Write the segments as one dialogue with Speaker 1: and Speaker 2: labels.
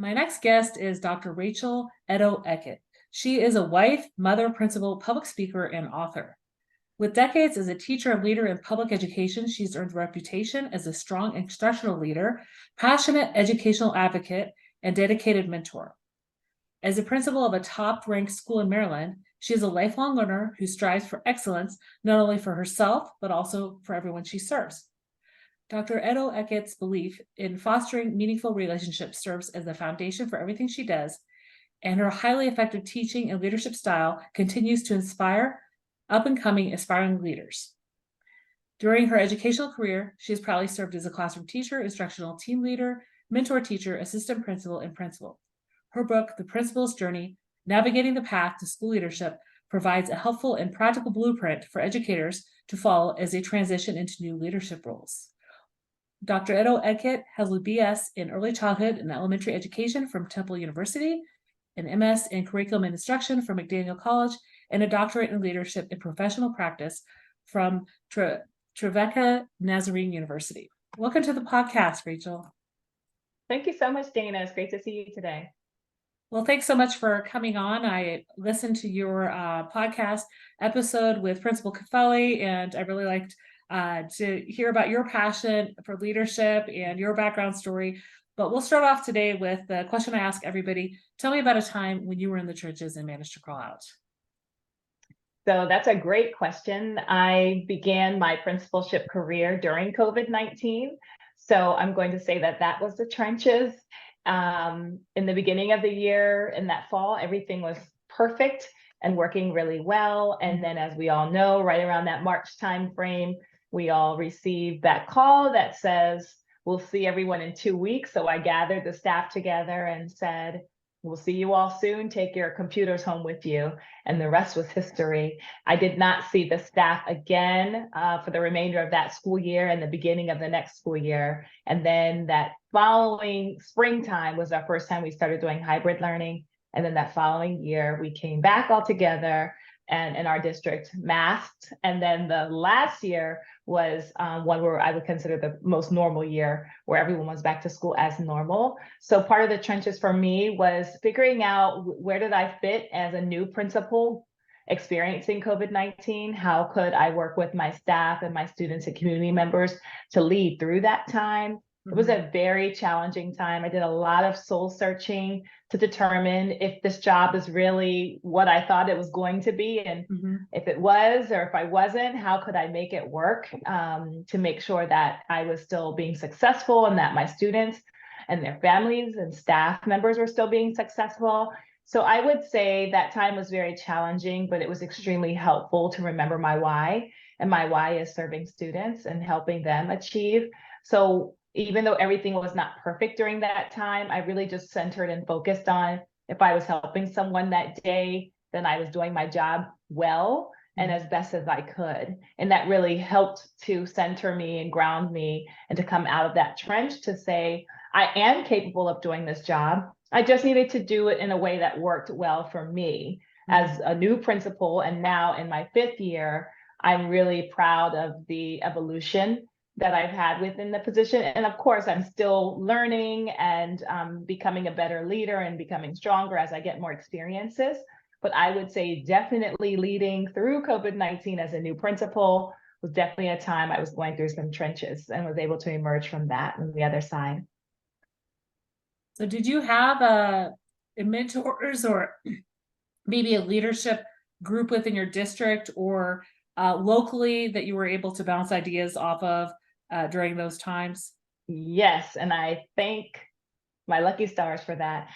Speaker 1: My next guest is Dr. Rachel Edoho-Eket. She is a wife, mother, principal, public speaker, and author. With decades as a teacher and leader in public education, she's earned a reputation as a strong instructional leader, passionate educational advocate, and dedicated mentor. As a principal of a top-ranked school in Maryland, she is a lifelong learner who strives for excellence, not only for herself, but also for everyone she serves. Dr. Edoho-Eket's belief in fostering meaningful relationships serves as the foundation for everything she does, and her highly effective teaching and leadership style continues to inspire up-and-coming aspiring leaders. During her educational career, she has proudly served as a classroom teacher, instructional team leader, mentor teacher, assistant principal, and principal. Her book, The Principal's Journey: Navigating the Path to School Leadership, provides a helpful and practical blueprint for educators to follow as they transition into new leadership roles. Dr. Edoho-Eket has a BS in Early Childhood and Elementary Education from Temple University, an MS in Curriculum and Instruction from McDaniel College, and a doctorate in Leadership and Professional Practice from Trevecca Nazarene University. Welcome to the podcast, Rachel.
Speaker 2: Thank you so much, Dana. It's great to see you today.
Speaker 1: Well, thanks so much for coming on. I listened to your podcast episode with Principal Cafelli, and I really liked to hear about your passion for leadership and your background story. But we'll start off today with the question I ask everybody. Tell me about a time when you were in the trenches and managed to crawl out.
Speaker 2: So that's a great question. I began my principalship career during COVID-19. So I'm going to say that was the trenches. In the beginning of the year, in that fall, everything was perfect and working really well. And then, as we all know, right around that March timeframe, we all received that call that says, we'll see everyone in 2 weeks. So I gathered the staff together and said, we'll see you all soon. Take your computers home with you. And the rest was history. I did not see the staff again for the remainder of that school year and the beginning of the next school year. And then that following springtime was our first time we started doing hybrid learning. And then that following year, we came back all together and in our district masked. And then the last year was one where I would consider the most normal year, where everyone was back to school as normal. So part of the trenches for me was figuring out where did I fit as a new principal experiencing COVID-19? How could I work with my staff and my students and community members to lead through that time? It was a very challenging time. I did a lot of soul searching to determine if this job is really what I thought it was going to be. And if it was, or if I wasn't, how could I make it work to make sure that I was still being successful and that my students and their families and staff members were still being successful. So I would say that time was very challenging, but it was extremely helpful to remember my why. And my why is serving students and helping them achieve. So even though everything was not perfect during that time, I really just centered and focused on if I was helping someone that day, then I was doing my job well and as best as I could. And that really helped to center me and ground me and to come out of that trench to say, I am capable of doing this job. I just needed to do it in a way that worked well for me. As a new principal and now in my 5th year, I'm really proud of the evolution that I've had within the position. And of course, I'm still learning and becoming a better leader and becoming stronger as I get more experiences. But I would say definitely leading through COVID-19 as a new principal was definitely a time I was going through some trenches and was able to emerge from that on the other side.
Speaker 1: So did you have a mentors or maybe a leadership group within your district or locally that you were able to bounce ideas off of during those times?
Speaker 2: Yes, and I thank my lucky stars for that.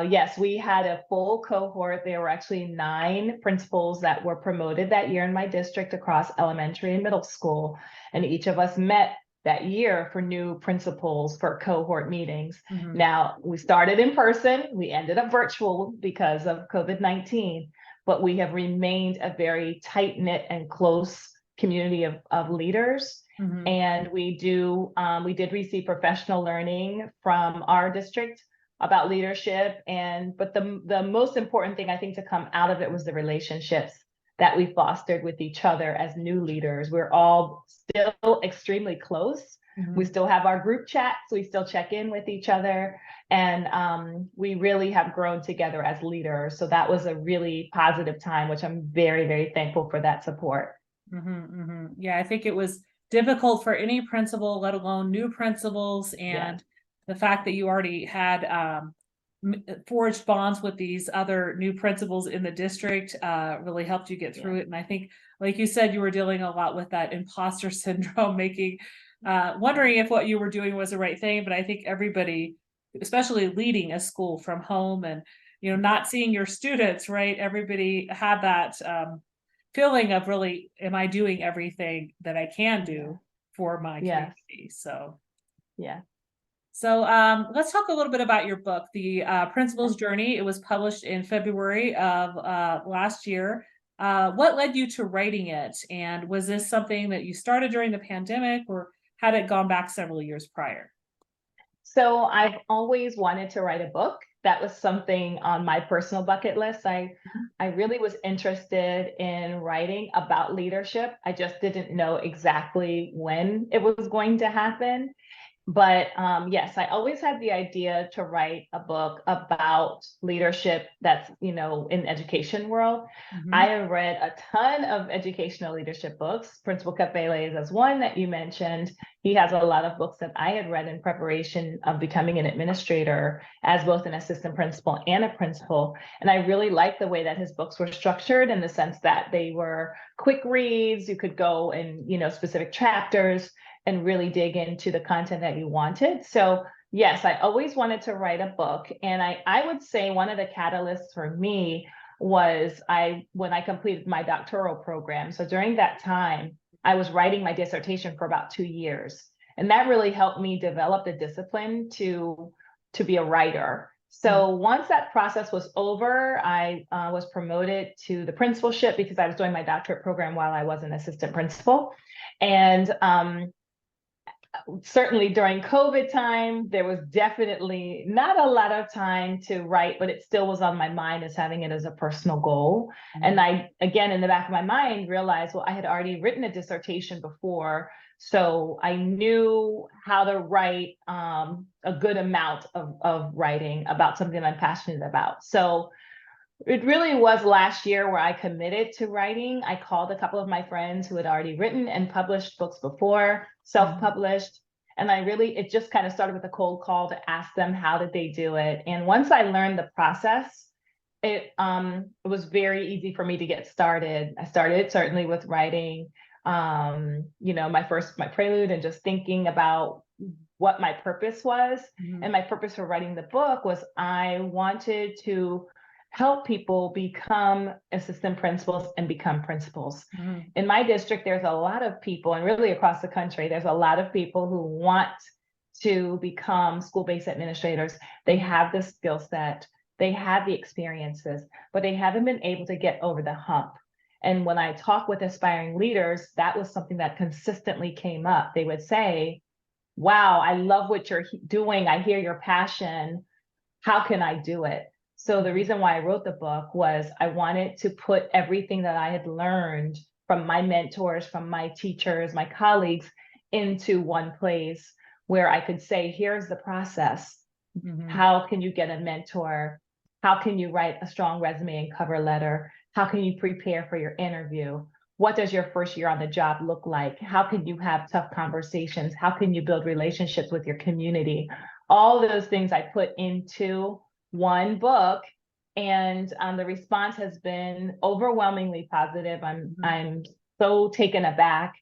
Speaker 2: Yes, we had a full cohort. There were actually 9 principals that were promoted that year in my district across elementary and middle school. And each of us met that year for new principals for cohort meetings. Now, we started in person. We ended up virtual because of COVID-19, but we have remained a very tight-knit and close community of leaders. And we did receive professional learning from our district about leadership. But the most important thing I think to come out of it was the relationships that we fostered with each other as new leaders. We're all still extremely close. We still have our group chats. We still check in with each other. And we really have grown together as leaders. So that was a really positive time, which I'm very, very thankful for that support.
Speaker 1: Yeah, I think it was difficult for any principal, let alone new principals,
Speaker 2: Yeah.
Speaker 1: and the fact that you already had forged bonds with these other new principals in the district really helped you get through it. And I think, like you said, you were dealing a lot with that imposter syndrome, making wondering if what you were doing was the right thing. But I think everybody, especially leading a school from home and not seeing your students, right? Everybody had that feeling of really, am I doing everything that I can do for my
Speaker 2: Yes.
Speaker 1: community? So
Speaker 2: Yeah.
Speaker 1: so let's talk a little bit about your book, The Principal's Journey. It was published in February of last year. What led you to writing it? And was this something that you started during the pandemic, or had it gone back several years prior?
Speaker 2: So I've always wanted to write a book. That was something on my personal bucket list. I really was interested in writing about leadership. I just didn't know exactly when it was going to happen. But yes, I always had the idea to write a book about leadership that's, in education world. I have read a ton of educational leadership books. Principal Capele is one that you mentioned. He has a lot of books that I had read in preparation of becoming an administrator as both an assistant principal and a principal. And I really liked the way that his books were structured, in the sense that they were quick reads. You could go in, specific chapters and really dig into the content that you wanted. So yes, I always wanted to write a book. And I would say one of the catalysts for me was when I completed my doctoral program. So during that time, I was writing my dissertation for about 2 years. And that really helped me develop the discipline to be a writer. So once that process was over, I was promoted to the principalship because I was doing my doctorate program while I was an assistant principal. And certainly during COVID time, there was definitely not a lot of time to write, but it still was on my mind as having it as a personal goal. And I, again, in the back of my mind, realized, well, I had already written a dissertation before. So I knew how to write a good amount of writing about something I'm passionate about. So it really was last year where I committed to writing. I called a couple of my friends who had already written and published books before, self-published. And it just kind of started with a cold call to ask them how did they do it. And once I learned the process, it was very easy for me to get started. I started certainly with writing, my prelude, and just thinking about what my purpose was. And my purpose for writing the book was I wanted to help people become assistant principals and become principals. In my district, there's a lot of people, and really across the country, there's a lot of people who want to become school-based administrators. They have the skill set, they have the experiences, but they haven't been able to get over the hump. And when I talk with aspiring leaders, that was something that consistently came up. They would say, wow, I love what you're doing. I hear your passion. How can I do it? So the reason why I wrote the book was I wanted to put everything that I had learned from my mentors, from my teachers, my colleagues, into one place where I could say, here's the process. How can you get a mentor? How can you write a strong resume and cover letter? How can you prepare for your interview? What does your first year on the job look like? How can you have tough conversations? How can you build relationships with your community? All those things I put into one book, and the response has been overwhelmingly positive. I'm so taken aback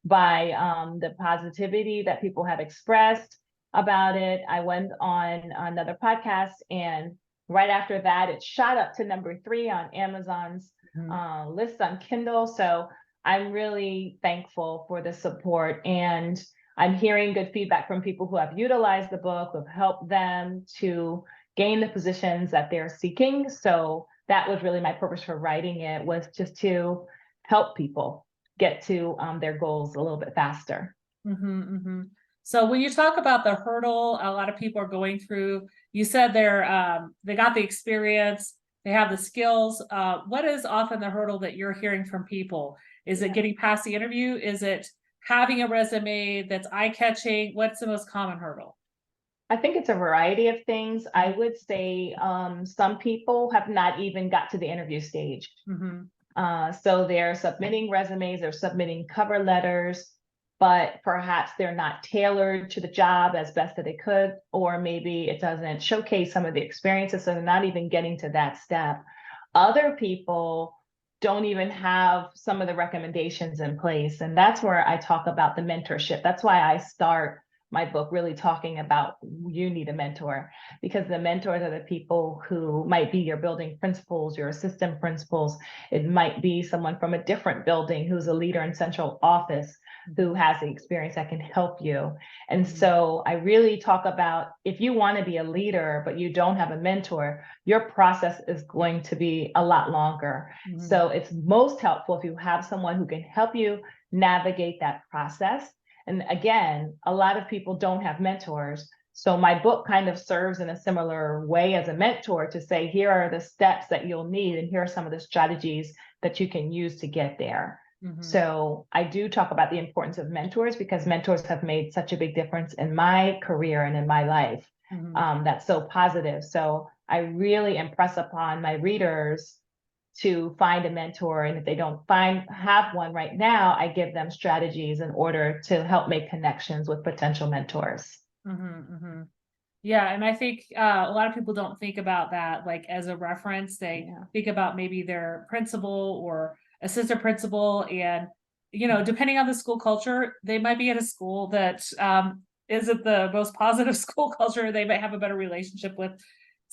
Speaker 2: by the positivity that people have expressed about it. I went on another podcast, and right after that, it shot up to #3 on Amazon's list on Kindle. So I'm really thankful for the support, and I'm hearing good feedback from people who have utilized the book, who have helped them to gain the positions that they're seeking. So that was really my purpose for writing it, was just to help people get to their goals a little bit faster.
Speaker 1: So when you talk about the hurdle a lot of people are going through, you said they got the experience, they have the skills. What is often the hurdle that you're hearing from people? Is it getting past the interview? Is it having a resume that's eye-catching? What's the most common hurdle?
Speaker 2: I think it's a variety of things. I would say some people have not even got to the interview stage.
Speaker 1: Mm-hmm.
Speaker 2: So they're submitting resumes, they're submitting cover letters, but perhaps they're not tailored to the job as best that they could, or maybe it doesn't showcase some of the experiences, so they're not even getting to that step. Other people don't even have some of the recommendations in place. And that's where I talk about the mentorship. That's why I start my book really talking about you need a mentor, because the mentors are the people who might be your building principals, your assistant principals. It might be someone from a different building who's a leader in central office who has the experience that can help you. And so I really talk about, if you want to be a leader, but you don't have a mentor, your process is going to be a lot longer.
Speaker 1: Mm-hmm.
Speaker 2: So it's most helpful if you have someone who can help you navigate that process. And again, a lot of people don't have mentors. So my book kind of serves in a similar way as a mentor to say, here are the steps that you'll need, and here are some of the strategies that you can use to get there.
Speaker 1: Mm-hmm.
Speaker 2: So I do talk about the importance of mentors, because mentors have made such a big difference in my career and in my life.
Speaker 1: Mm-hmm.
Speaker 2: That's so positive. So I really impress upon my readers to find a mentor. And if they don't have one right now, I give them strategies in order to help make connections with potential mentors.
Speaker 1: Mm-hmm. Mm-hmm. Yeah, and I think a lot of people don't think about that like as a reference. They think about maybe their principal or assistant principal, and depending on the school culture, they might be at a school that isn't the most positive school culture. They might have a better relationship with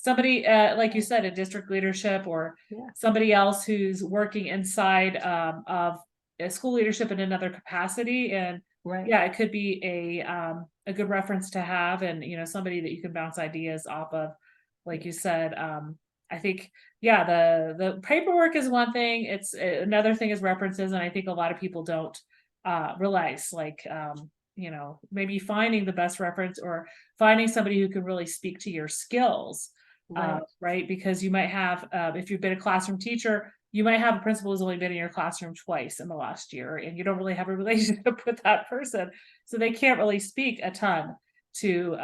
Speaker 1: somebody, like you said, a district leadership, or somebody else who's working inside of a school leadership in another capacity. And yeah, it could be a good reference to have, and somebody that you can bounce ideas off of, like you said. I think, yeah, the paperwork is one thing. It's another thing is references, and I think a lot of people don't realize, like, maybe finding the best reference, or finding somebody who can really speak to your skills, right? Because you might have, if you've been a classroom teacher, you might have a principal who's only been in your classroom twice in the last year, and you don't really have a relationship with that person. So they can't really speak a ton to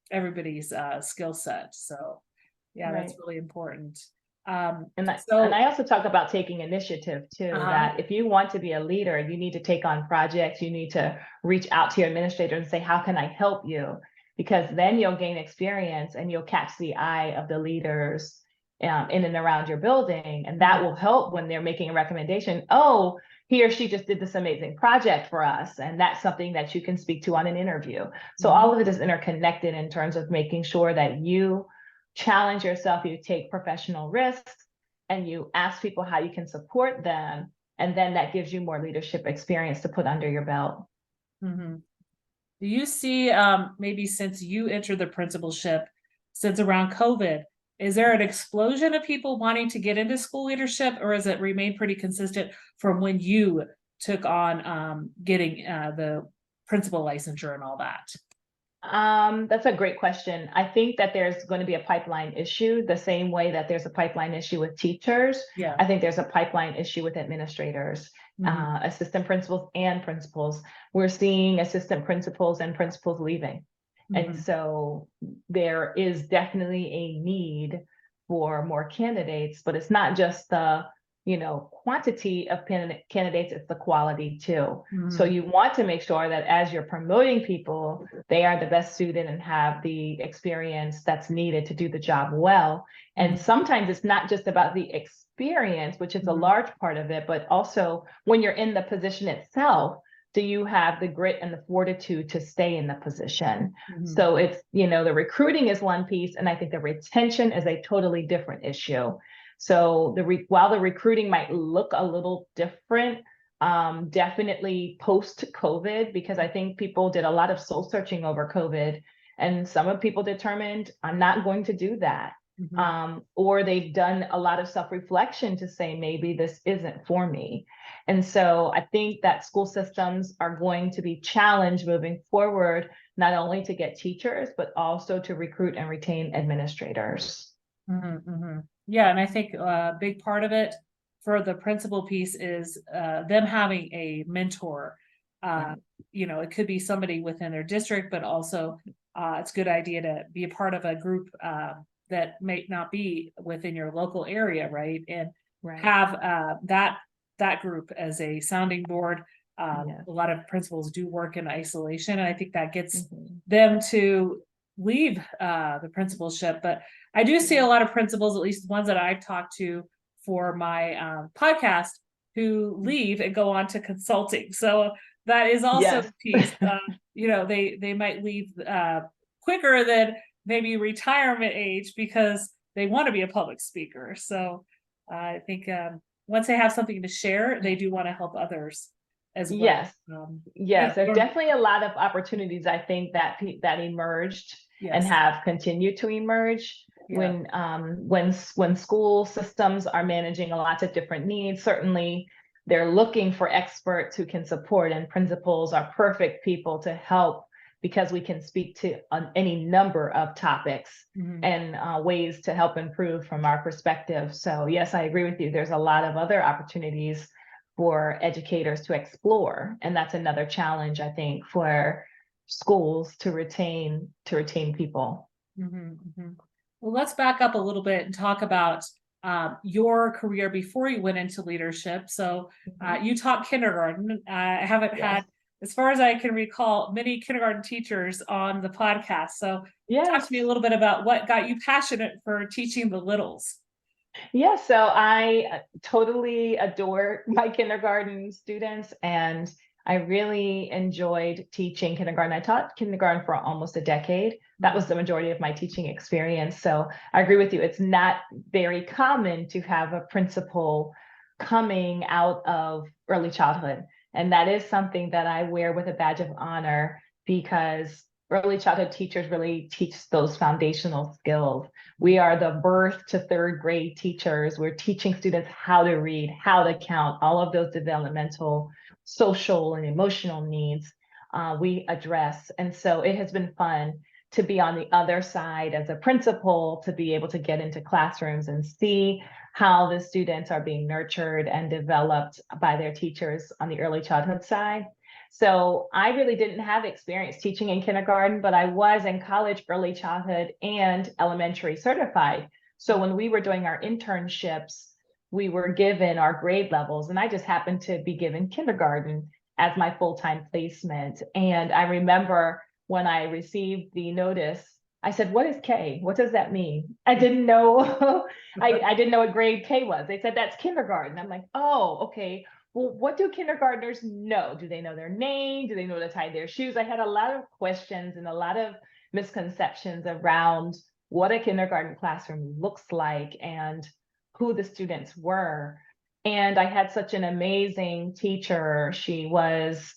Speaker 1: everybody's skill set. So yeah, that's really important.
Speaker 2: And
Speaker 1: So
Speaker 2: I also talk about taking initiative too, that if you want to be a leader, you need to take on projects, you need to reach out to your administrator and say, how can I help you? Because then you'll gain experience and you'll catch the eye of the leaders in and around your building. And that will help when they're making a recommendation. Oh, he or she just did this amazing project for us. And that's something that you can speak to on an interview. So all of it is interconnected in terms of making sure that you challenge yourself, you take professional risks, and you ask people how you can support them. And then that gives you more leadership experience to put under your belt.
Speaker 1: do you see, maybe since you entered the principalship, since around COVID, is there an explosion of people wanting to get into school leadership, or has it remained pretty consistent from when you took on getting the principal licensure and all that?
Speaker 2: That's a great question. I think that there's going to be a pipeline issue the same way that there's a pipeline issue with teachers.
Speaker 1: Yeah.
Speaker 2: I think there's a pipeline issue with administrators, assistant principals and principals. We're seeing assistant principals and principals leaving. And so there is definitely a need for more candidates, but it's not just the quantity of candidates, it's the quality too. So you want to make sure that as you're promoting people, they are the best suited and have the experience that's needed to do the job well. And sometimes it's not just about the experience, which is a large part of it, but also when you're in the position itself, do you have the grit and the fortitude to stay in the position? So it's, the recruiting is one piece, and I think the retention is a totally different issue. So while the recruiting might look a little different, definitely post-COVID, because I think people did a lot of soul searching over COVID, and some of people determined, I'm not going to do that. Or they've done a lot of self-reflection to say, maybe this isn't for me. And so I think that school systems are going to be challenged moving forward, not only to get teachers, but also to recruit and retain administrators.
Speaker 1: Yeah, and I think a big part of it for the principal piece is them having a mentor
Speaker 2: Right.
Speaker 1: It could be somebody within their district, but also it's a good idea to be a part of a group that may not be within your local area, right? And
Speaker 2: Right.
Speaker 1: have that group as a sounding board.
Speaker 2: Yeah.
Speaker 1: A lot of principals do work in isolation, and I think that gets
Speaker 2: Mhm.
Speaker 1: them to leave the principalship. But I do see a
Speaker 2: Yeah.
Speaker 1: lot of principals, at least ones that I've talked to for my podcast, who leave and go on to consulting. So that is also a
Speaker 2: Yes.
Speaker 1: piece. They might leave quicker than maybe retirement age because they want to be a public speaker. So I think once they have something to share, they do want to help others as well.
Speaker 2: Yes. Yes, there are definitely a lot of opportunities I think that that emerged and
Speaker 1: yes,
Speaker 2: have continued to emerge
Speaker 1: yeah,
Speaker 2: when school systems are managing lots of different needs. Certainly, they're looking for experts who can support, and principals are perfect people to help because we can speak to any number of topics
Speaker 1: mhm.
Speaker 2: and ways to help improve from our perspective. So yes, I agree with you. There's a lot of other opportunities for educators to explore. And that's another challenge, I think, for schools to retain people.
Speaker 1: Mhm, mhm. Well, let's back up a little bit and talk about your career before you went into leadership. So,
Speaker 2: Mhm.
Speaker 1: you taught kindergarten. I haven't
Speaker 2: Yes.
Speaker 1: had, as far as I can recall, many kindergarten teachers on the podcast. So, talk to me a
Speaker 2: Yes.
Speaker 1: little bit about what got you passionate for teaching the littles.
Speaker 2: Yes, so I totally adore my kindergarten students, and I really enjoyed teaching kindergarten. I taught kindergarten for almost a decade. That
Speaker 1: Mhm,
Speaker 2: was the majority of my teaching experience. So I agree with you. It's not very common to have a principal coming out of early childhood. And that is something that I wear with a badge of honor because early childhood teachers really teach those foundational skills. We are the birth to third grade teachers. We're teaching students how to read, how to count, all of those developmental, social, and emotional needs we address. And so it has been fun to be on the other side as a principal, to be able to get into classrooms and see how the students are being nurtured and developed by their teachers on the early childhood side. So I really didn't have experience teaching in kindergarten, but I was in college, early childhood, and elementary certified. So when we were doing our internships, we were given our grade levels, and I just happened to be given kindergarten as my full-time placement. And I remember when I received the notice, I said, "What is K? What does that mean?" I didn't know. I didn't know what grade K was. They said that's kindergarten. I'm like, oh, okay. Well, what do kindergartners know? Do they know their name? Do they know to tie their shoes? I had a lot of questions and a lot of misconceptions around what a kindergarten classroom looks like and who the students were. And I had such an amazing teacher. She was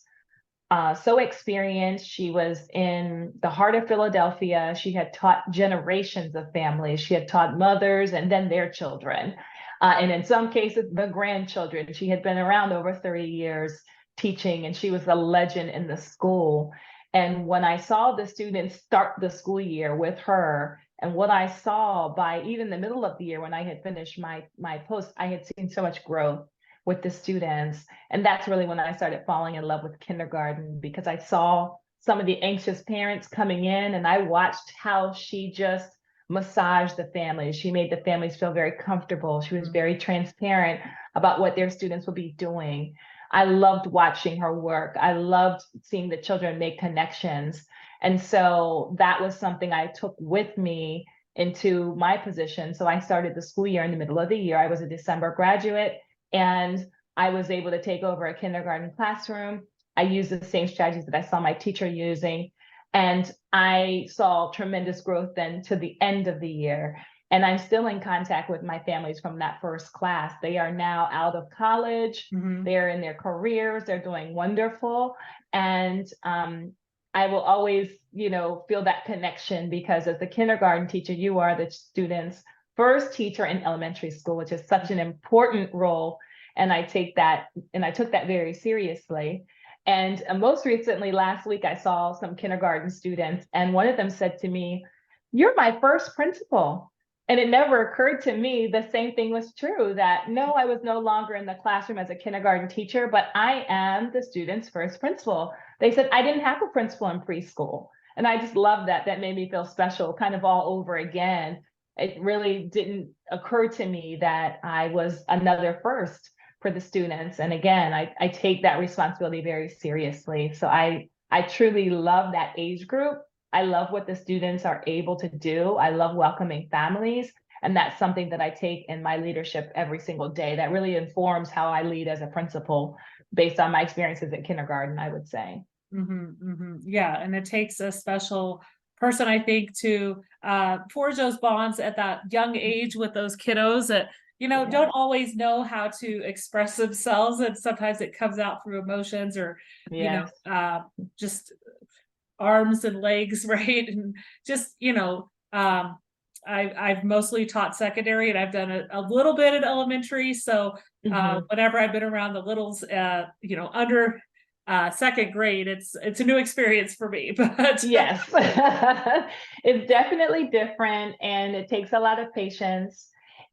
Speaker 2: so experienced. She was in the heart of Philadelphia. She had taught generations of families. She had taught mothers and then their children. And in some cases, the grandchildren. She had been around over 30 years teaching, and she was a legend in the school. And when I saw the students start the school year with her, and what I saw by even the middle of the year when I had finished my post, I had seen so much growth with the students. And that's really when I started falling in love with kindergarten, because I saw some of the anxious parents coming in and I watched how she just massaged the families. She made the families feel very comfortable. She was very transparent about what their students would be doing. I loved watching her work. I loved seeing the children make connections. And so that was something I took with me into my position. So I started the school year in the middle of the year. I was a December graduate, and I was able to take over a kindergarten classroom. I used the same strategies that I saw my teacher using. And I saw tremendous growth then to the end of the year. And I'm still in contact with my families from that first class. They are now out of college.
Speaker 1: mhm.
Speaker 2: They're in their careers. They're doing wonderful. And I will always, feel that connection, because as the kindergarten teacher, you are the student's first teacher in elementary school, which is such an important role. And I took that very seriously. And most recently, last week, I saw some kindergarten students, and one of them said to me, "You're my first principal." And it never occurred to me the same thing was true, that no, I was no longer in the classroom as a kindergarten teacher, but I am the student's first principal. They said I didn't have a principal in preschool. And I just love that. That made me feel special, kind of all over again. It really didn't occur to me that I was another first for the students. And again, I take that responsibility very seriously. So I truly love that age group. I love what the students are able to do. I love welcoming families. And that's something that I take in my leadership every single day. That really informs how I lead as a principal based on my experiences in kindergarten, I would say.
Speaker 1: Yeah, and it takes a special person, I think, to forge those bonds at that young age with those kiddos that,
Speaker 2: Yeah.
Speaker 1: don't always know how to express themselves, and sometimes it comes out through emotions or,
Speaker 2: Yes.
Speaker 1: just arms and legs, right? And just, I've mostly taught secondary, and I've done a little bit in elementary. So
Speaker 2: Mhm.
Speaker 1: whenever I've been around the littles, under second grade, it's a new experience for me. But
Speaker 2: Yes. It's definitely different and it takes a lot of patience.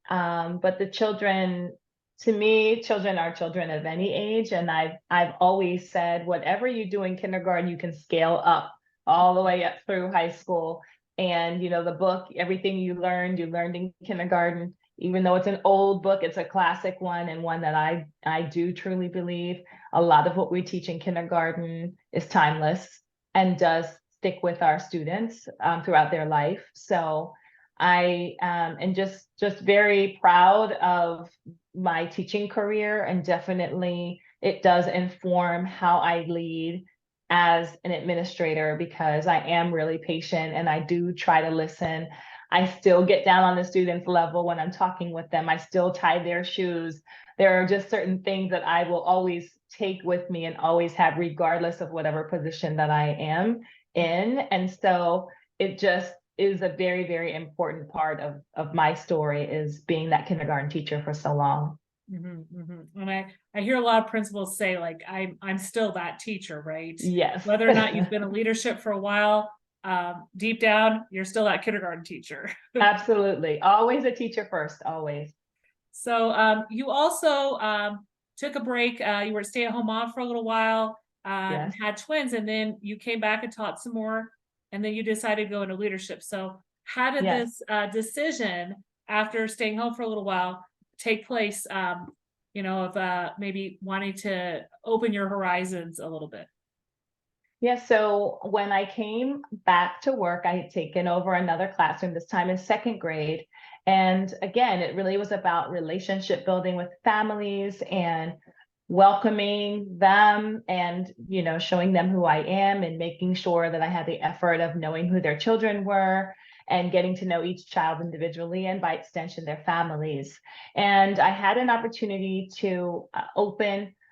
Speaker 2: But the children, to me, children are children of any age. And I've always said, whatever you do in kindergarten, you can scale up all the way up through high school. And the book, everything you learned in kindergarten, even though it's an old book, it's a classic one, and one that I do truly believe a lot of what we teach in kindergarten is timeless and does stick with our students throughout their life. So I am just very proud of my teaching career, and definitely it does inform how I lead as an administrator, because I am really patient and I do try to listen. I still get down on the students' level when I'm talking with them. I still tie their shoes. There are just certain things that I will always take with me and always have, regardless of whatever position that I am in. And so it just is a very, very important part of my story, is being that kindergarten teacher for so long.
Speaker 1: And I hear a lot of principals say, like, I'm still that teacher, right?
Speaker 2: Yes.
Speaker 1: Whether or not you've been in leadership for a while, deep down, you're still that kindergarten teacher.
Speaker 2: Absolutely. Always a teacher first, always.
Speaker 1: So you also took a break. You were a stay-at-home mom for a little while, and
Speaker 2: Yes.
Speaker 1: had twins, and then you came back and taught some more, and then you decided to go into leadership. So how did
Speaker 2: Yes.
Speaker 1: this decision, after staying home for a little while, take place? Of maybe wanting to open your horizons a little bit.
Speaker 2: Yeah, so when I came back to work, I had taken over another classroom, this time in second grade. And again, it really was about relationship building with families and welcoming them, and showing them who I am, and making sure that I had the effort of knowing who their children were and getting to know each child individually, and by extension their families. And I had an opportunity to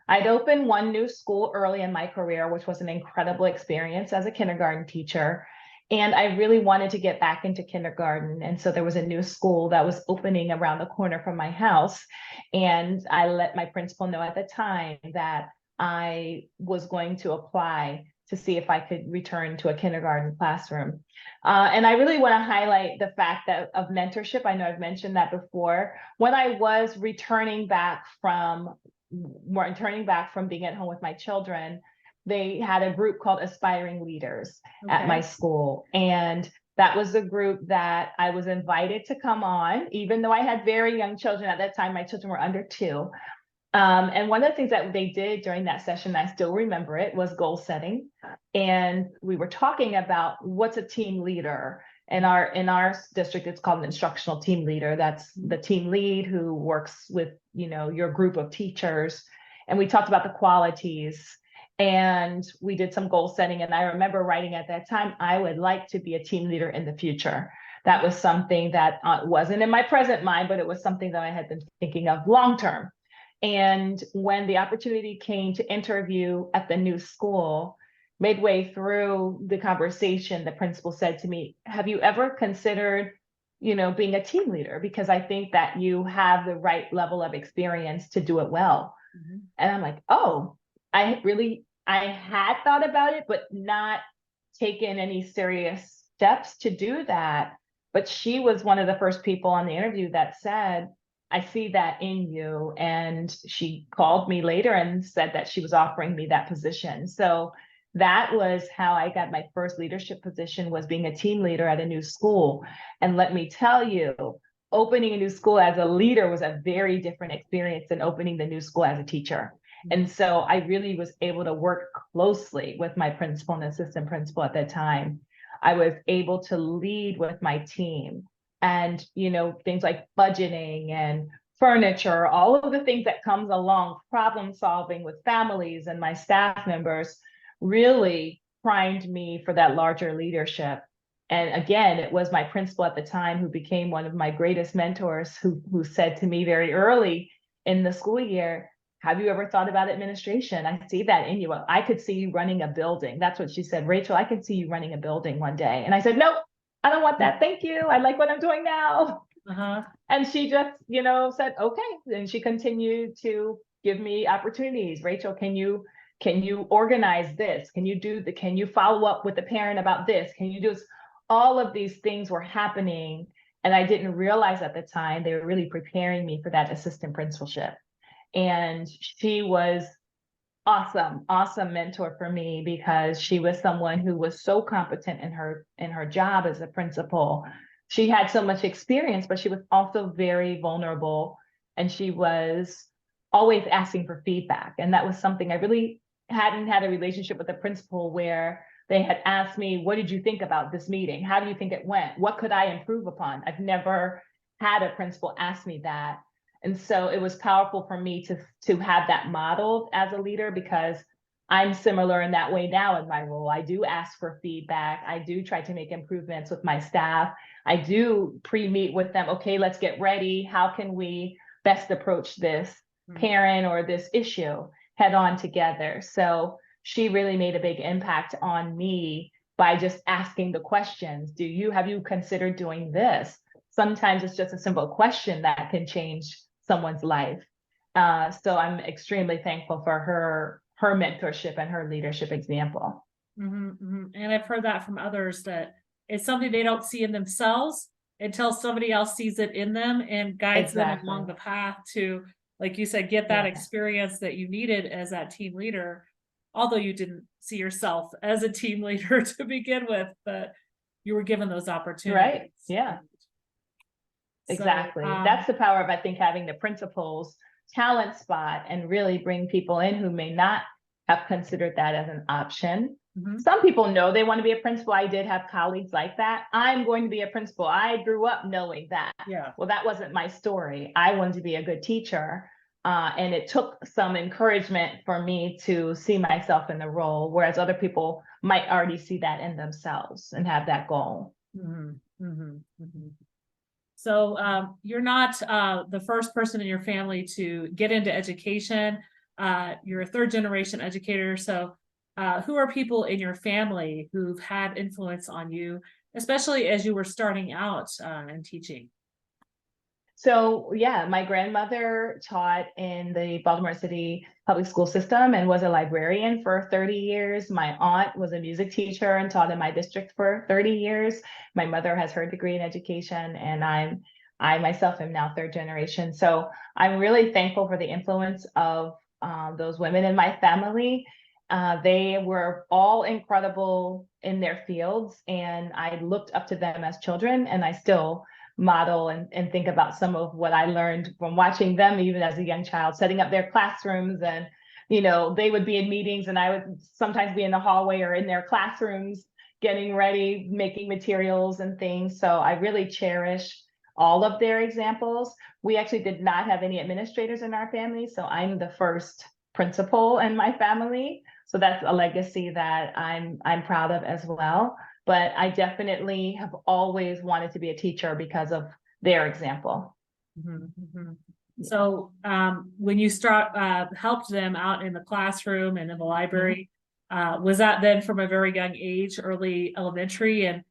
Speaker 2: I'd opened one new school early in my career, which was an incredible experience as a kindergarten teacher. And I really wanted to get back into kindergarten. And so there was a new school that was opening around the corner from my house. And I let my principal know at the time that I was going to apply to see if I could return to a kindergarten classroom. And I really want to highlight the fact that of mentorship. I know I've mentioned that before. When I was returning back from being at home with my children, they had a group called Aspiring Leaders at my
Speaker 1: Okay.
Speaker 2: school. And that was a group that I was invited to come on, even though I had very young children at that time. My children were under 2. And one of the things that they did during that session, I still remember it, was goal setting. And we were talking about what's a team leader. In our district, it's called an instructional team leader. That's the team lead who works with, your group of teachers. And we talked about the qualities, and we did some goal setting. And I remember writing at that time, I would like to be a team leader in the future. That was something that wasn't in my present mind, but it was something that I had been thinking of long term. And when the opportunity came to interview at the new school, midway through the conversation, the principal said to me, "Have you ever considered, being a team leader? Because I think that you have the right level of experience to do it well." And I'm like, "Oh, I had thought about it, but not taken any serious steps to do that." But she was one of the first people on the interview that said, I see that in you. And she called me later and said that she was offering me that position. So that was how I got my first leadership position, was being a team leader at a new school. And let me tell you, opening a new school as a leader was a very different experience than opening the new school as a teacher. And so I really was able to work closely with my principal and assistant principal at that time. I was able to lead with my team, and, things like budgeting and furniture, all of the things that comes along, problem solving with families and my staff members, really primed me for that larger leadership. And again, it was my principal at the time who became one of my greatest mentors, who said to me very early in the school year, have you ever thought about administration? I see that in you. I could see you running a building. That's what she said. Rachel, I can see you running a building one day. And I said, nope, I don't want that. Thank you. I like what I'm doing now.
Speaker 1: Uh-huh.
Speaker 2: And she just, said, okay. And she continued to give me opportunities. Rachel, can you organize this? Can you follow up with the parent about this? Can you do this? All of these things were happening. And I didn't realize at the time they were really preparing me for that assistant principalship. And she was awesome mentor for me, because she was someone who was so competent in her job as a principal. She had so much experience, but she was also very vulnerable, and she was always asking for feedback. And that was something I really hadn't had a relationship with a principal where they had asked me, what did you think about this meeting? How do you think it went? What could I improve upon? I've never had a principal ask me that. And so it was powerful for me to have that modeled as a leader, because I'm similar in that way now in my role. I do ask for feedback. I do try to make improvements with my staff. I do pre-meet with them. Okay, let's get ready. How can we best approach this parent or this issue head on together? So she really made a big impact on me by just asking the questions. Have you considered doing this? Sometimes it's just a simple question that can change someone's life. So I'm extremely thankful for her mentorship and her leadership example.
Speaker 1: And I've heard that from others, that it's something they don't see in themselves until somebody else sees it in them and guides them along the path to, like you said, get that experience that you needed as that team leader, although you didn't see yourself as a team leader to begin with, but you were given those opportunities.
Speaker 2: Right. Yeah. Exactly. That's the power of, I think, having the principal's talent spot and really bring people in who may not have considered that as an option. Some people know they want to be a principal. I did have colleagues like that. I'm going to be a principal. I grew up knowing that.
Speaker 1: Yeah.
Speaker 2: Well, that wasn't my story. I wanted to be a good teacher. And it took some encouragement for me to see myself in the role, whereas other people might already see that in themselves and have that goal.
Speaker 1: So you're not the first person in your family to get into education. You're a third generation educator. So who are people in your family who've had influence on you, especially as you were starting out in teaching?
Speaker 2: So yeah, my grandmother taught in the Baltimore City public school system and was a librarian for 30 years. My aunt was a music teacher and taught in my district for 30 years. My mother has her degree in education, and I myself am now third generation. So I'm really thankful for the influence of those women in my family. They were all incredible in their fields, and I looked up to them as children, and I still model and think about some of what I learned from watching them, even as a young child, setting up their classrooms. And, they would be in meetings, and I would sometimes be in the hallway or in their classrooms, getting ready, making materials and things. So I really cherish all of their examples. We actually did not have any administrators in our family, so I'm the first principal in my family. So that's a legacy that I'm proud of as well. But I definitely have always wanted to be a teacher because of their example.
Speaker 1: So when you helped them out in the classroom and in the library, was that then from a very young age, early elementary? And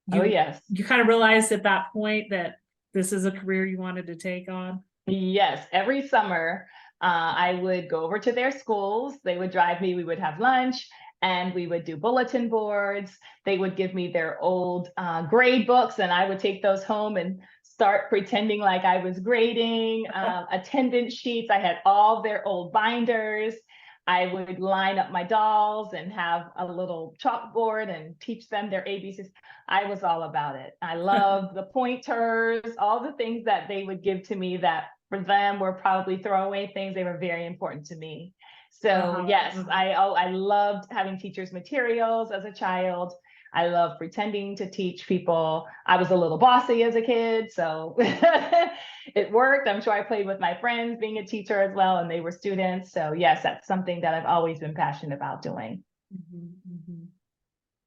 Speaker 1: you kind of realized at that point that this is a career you wanted to take on?
Speaker 2: Yes, every summer I would go over to their schools. They would drive me, we would have lunch, and we would do bulletin boards. They would give me their old grade books, and I would take those home and start pretending like I was grading. Attendance sheets, I had all their old binders. I would line up my dolls and have a little chalkboard and teach them their ABCs. I was all about it. I loved the pointers, all the things that they would give to me that for them were probably throwaway things. They were very important to me. So yes, I loved having teachers' materials as a child. I love pretending to teach people. I was a little bossy as a kid, so it worked. I'm sure I played with my friends being a teacher as well, and they were students. So yes, that's something that I've always been passionate about doing.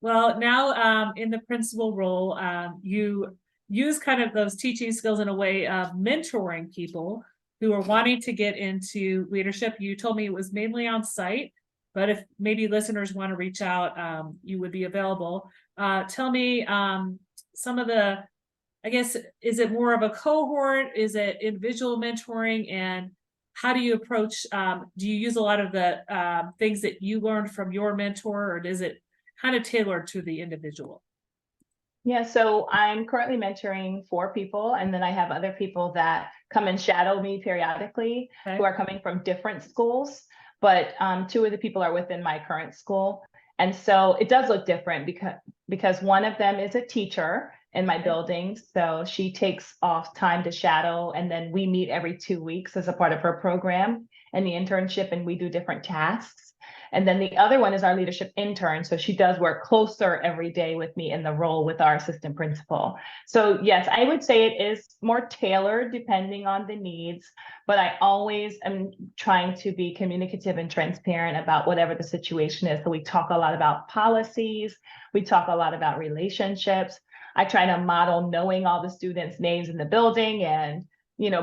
Speaker 1: Well, now in the principal role, you use kind of those teaching skills in a way of mentoring people who are wanting to get into leadership. You told me it was mainly on site, but if maybe listeners want to reach out, you would be available. Tell me some of the, I guess, is it more of a cohort? Is it individual mentoring? And how do you approach, do you use a lot of the things that you learned from your mentor, or is it kind of tailored to the individual?
Speaker 2: Yeah, so I'm currently mentoring 4 people, and then I have other people that come and shadow me periodically who are coming from different schools, but 2 of the people are within my current school. And so it does look different because one of them is a teacher in my building. So she takes off time to shadow, and then we meet every 2 weeks as a part of her program and the internship, and we do different tasks. And then the other one is our leadership intern. So she does work closer every day with me in the role with our assistant principal. So yes, I would say it is more tailored depending on the needs, but I always am trying to be communicative and transparent about whatever the situation is. So we talk a lot about policies. We talk a lot about relationships. I try to model knowing all the students' names in the building and,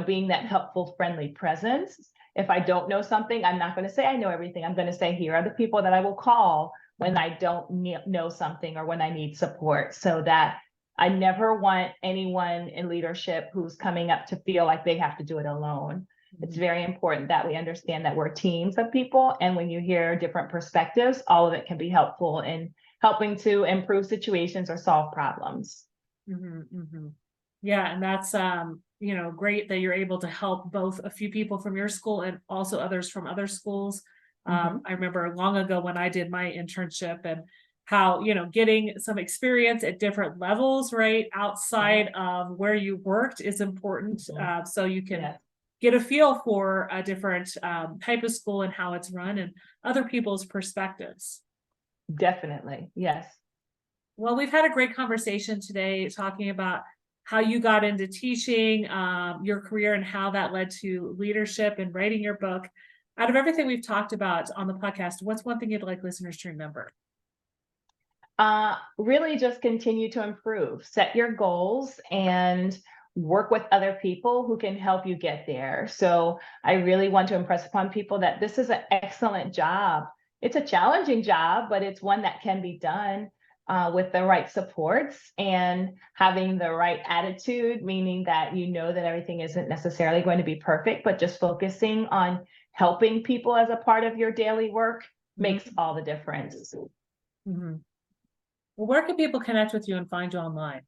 Speaker 2: being that helpful, friendly presence. If I don't know something, I'm not going to say I know everything. I'm going to say, here are the people that I will call when I don't know something or when I need support, so that I never want anyone in leadership who's coming up to feel like they have to do it alone. It's very important that we understand that we're teams of people. And when you hear different perspectives, all of it can be helpful in helping to improve situations or solve problems.
Speaker 1: Yeah, and that's great that you're able to help both a few people from your school and also others from other schools. I remember long ago when I did my internship and how, getting some experience at different levels, right, outside of where you worked is important. So you can get a feel for a different type of school and how it's run and other people's perspectives.
Speaker 2: Definitely, yes.
Speaker 1: Well, we've had a great conversation today talking about how you got into teaching, your career, and how that led to leadership and writing your book. Out of everything we've talked about on the podcast, what's one thing you'd like listeners to remember?
Speaker 2: Really just continue to improve, set your goals, and work with other people who can help you get there. So I really want to impress upon people that this is an excellent job. It's a challenging job, but it's one that can be done with the right supports and having the right attitude, meaning that that everything isn't necessarily going to be perfect, but just focusing on helping people as a part of your daily work makes all the difference.
Speaker 1: Well, where can people connect with you and find you online?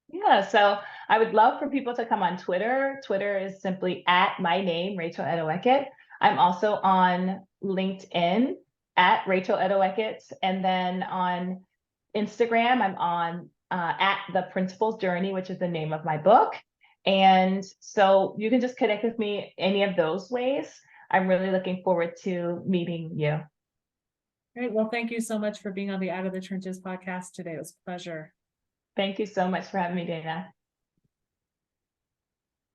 Speaker 2: Yeah, so I would love for people to come on Twitter. Twitter is simply at my name, Rachel Edoho-Eket. I'm also on LinkedIn at Rachel Edoho-Eket. And then on Instagram, I'm on at The Principal's Journey, which is the name of my book. And so you can just connect with me any of those ways. I'm really looking forward to meeting you.
Speaker 1: Great. Well, thank you so much for being on the Out of the Trenches podcast today. It was a pleasure.
Speaker 2: Thank you so much for having me, Dana.